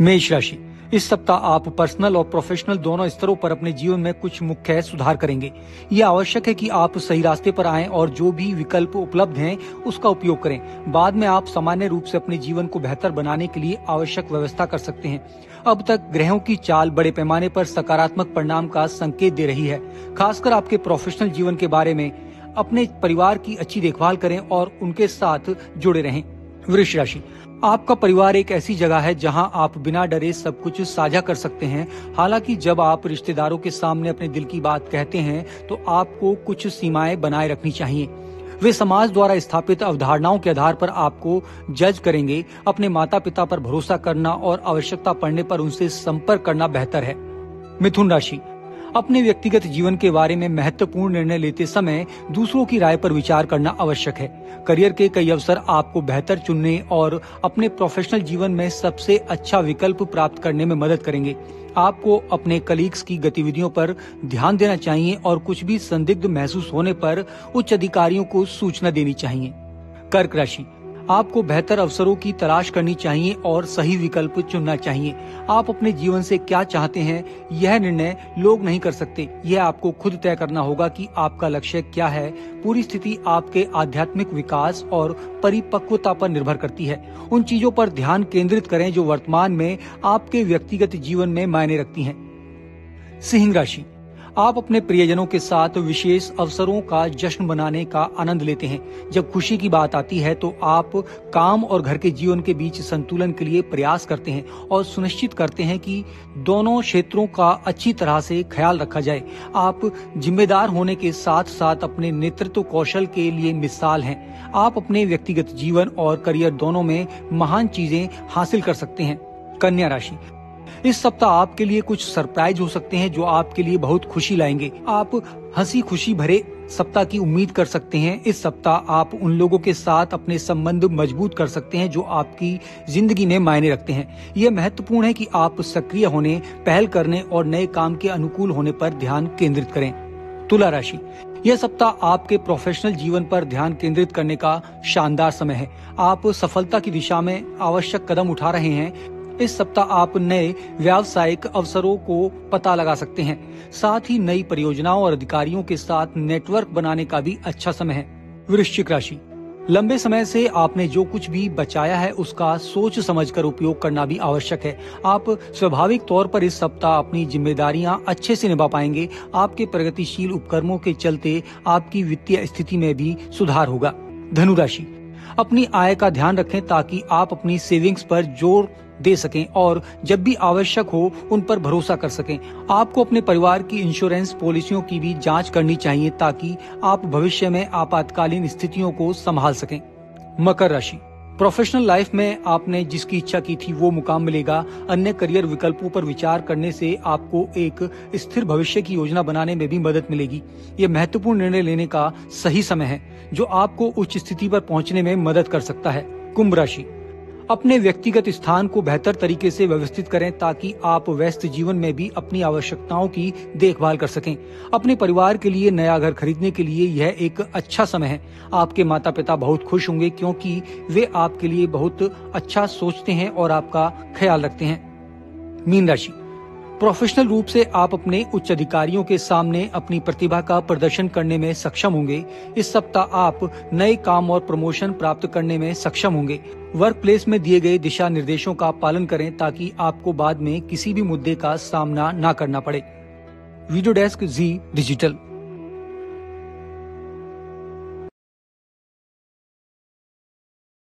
मेष राशि, इस सप्ताह आप पर्सनल और प्रोफेशनल दोनों स्तरों पर अपने जीवन में कुछ मुख्य सुधार करेंगे। यह आवश्यक है कि आप सही रास्ते पर आएं और जो भी विकल्प उपलब्ध हैं उसका उपयोग करें। बाद में आप सामान्य रूप से अपने जीवन को बेहतर बनाने के लिए आवश्यक व्यवस्था कर सकते हैं। अब तक ग्रहों की चाल बड़े पैमाने पर सकारात्मक परिणाम का संकेत दे रही है। खासकर आपके प्रोफेशनल जीवन के बारे में अपने परिवार की अच्छी देखभाल करें और उनके साथ जुड़े रहें। वृष राशि, आपका परिवार एक ऐसी जगह है जहां आप बिना डरे सब कुछ साझा कर सकते हैं। हालांकि जब आप रिश्तेदारों के सामने अपने दिल की बात कहते हैं तो आपको कुछ सीमाएं बनाए रखनी चाहिए। वे समाज द्वारा स्थापित अवधारणाओं के आधार पर आपको जज करेंगे। अपने माता पिता पर भरोसा करना और आवश्यकता पड़ने पर उनसे संपर्क करना बेहतर है। मिथुन राशि, अपने व्यक्तिगत जीवन के बारे में महत्वपूर्ण निर्णय लेते समय दूसरों की राय पर विचार करना आवश्यक है। करियर के कई अवसर आपको बेहतर चुनने और अपने प्रोफेशनल जीवन में सबसे अच्छा विकल्प प्राप्त करने में मदद करेंगे। आपको अपने कलीग्स की गतिविधियों पर ध्यान देना चाहिए और कुछ भी संदिग्ध महसूस होने पर उच्च अधिकारियों को सूचना देनी चाहिए। कर्क राशि, आपको बेहतर अवसरों की तलाश करनी चाहिए और सही विकल्प चुनना चाहिए। आप अपने जीवन से क्या चाहते हैं, यह निर्णय लोग नहीं कर सकते। यह आपको खुद तय करना होगा कि आपका लक्ष्य क्या है। पूरी स्थिति आपके आध्यात्मिक विकास और परिपक्वता पर निर्भर करती है। उन चीजों पर ध्यान केंद्रित करें जो वर्तमान में आपके व्यक्तिगत जीवन में मायने रखती हैं। सिंह राशि, आप अपने प्रियजनों के साथ विशेष अवसरों का जश्न मनाने का आनंद लेते हैं। जब खुशी की बात आती है तो आप काम और घर के जीवन के बीच संतुलन के लिए प्रयास करते हैं और सुनिश्चित करते हैं कि दोनों क्षेत्रों का अच्छी तरह से ख्याल रखा जाए। आप जिम्मेदार होने के साथ साथ अपने नेतृत्व कौशल के लिए मिसाल हैं। आप अपने व्यक्तिगत जीवन और करियर दोनों में महान चीजें हासिल कर सकते हैं। कन्या राशि, इस सप्ताह आपके लिए कुछ सरप्राइज हो सकते हैं जो आपके लिए बहुत खुशी लाएंगे। आप हंसी खुशी भरे सप्ताह की उम्मीद कर सकते हैं। इस सप्ताह आप उन लोगों के साथ अपने संबंध मजबूत कर सकते हैं जो आपकी जिंदगी में मायने रखते हैं। यह महत्वपूर्ण है कि आप सक्रिय होने, पहल करने और नए काम के अनुकूल होने पर ध्यान केंद्रित करें। तुला राशि, यह सप्ताह आपके प्रोफेशनल जीवन पर ध्यान केंद्रित करने का शानदार समय है। आप सफलता की दिशा में आवश्यक कदम उठा रहे हैं। इस सप्ताह आप नए व्यावसायिक अवसरों को पता लगा सकते हैं। साथ ही नई परियोजनाओं और अधिकारियों के साथ नेटवर्क बनाने का भी अच्छा समय है। वृश्चिक राशि, लंबे समय से आपने जो कुछ भी बचाया है उसका सोच समझकर उपयोग करना भी आवश्यक है। आप स्वाभाविक तौर पर इस सप्ताह अपनी जिम्मेदारियां अच्छे से निभा पाएंगे। आपके प्रगतिशील उपक्रमों के चलते आपकी वित्तीय स्थिति में भी सुधार होगा। धनु राशि, अपनी आय का ध्यान रखें ताकि आप अपनी सेविंग्स पर जोर दे सकें और जब भी आवश्यक हो उन पर भरोसा कर सकें। आपको अपने परिवार की इंश्योरेंस पॉलिसियों की भी जांच करनी चाहिए ताकि आप भविष्य में आपातकालीन स्थितियों को संभाल सकें। मकर राशि, प्रोफेशनल लाइफ में आपने जिसकी इच्छा की थी वो मुकाम मिलेगा। अन्य करियर विकल्पों पर विचार करने से आपको एक स्थिर भविष्य की योजना बनाने में भी मदद मिलेगी। ये महत्वपूर्ण निर्णय लेने का सही समय है जो आपको उच्च स्थिति पर पहुंचने में मदद कर सकता है। कुंभ राशि, अपने व्यक्तिगत स्थान को बेहतर तरीके से व्यवस्थित करें ताकि आप व्यस्त जीवन में भी अपनी आवश्यकताओं की देखभाल कर सकें। अपने परिवार के लिए नया घर खरीदने के लिए यह एक अच्छा समय है। आपके माता पिता बहुत खुश होंगे क्योंकि वे आपके लिए बहुत अच्छा सोचते हैं और आपका ख्याल रखते हैं। मीन राशि, प्रोफेशनल रूप से आप अपने उच्च अधिकारियों के सामने अपनी प्रतिभा का प्रदर्शन करने में सक्षम होंगे। इस सप्ताह आप नए काम और प्रमोशन प्राप्त करने में सक्षम होंगे। वर्क प्लेस में दिए गए दिशा निर्देशों का पालन करें ताकि आपको बाद में किसी भी मुद्दे का सामना न करना पड़े। वीडियो डेस्क जी डिजिटल।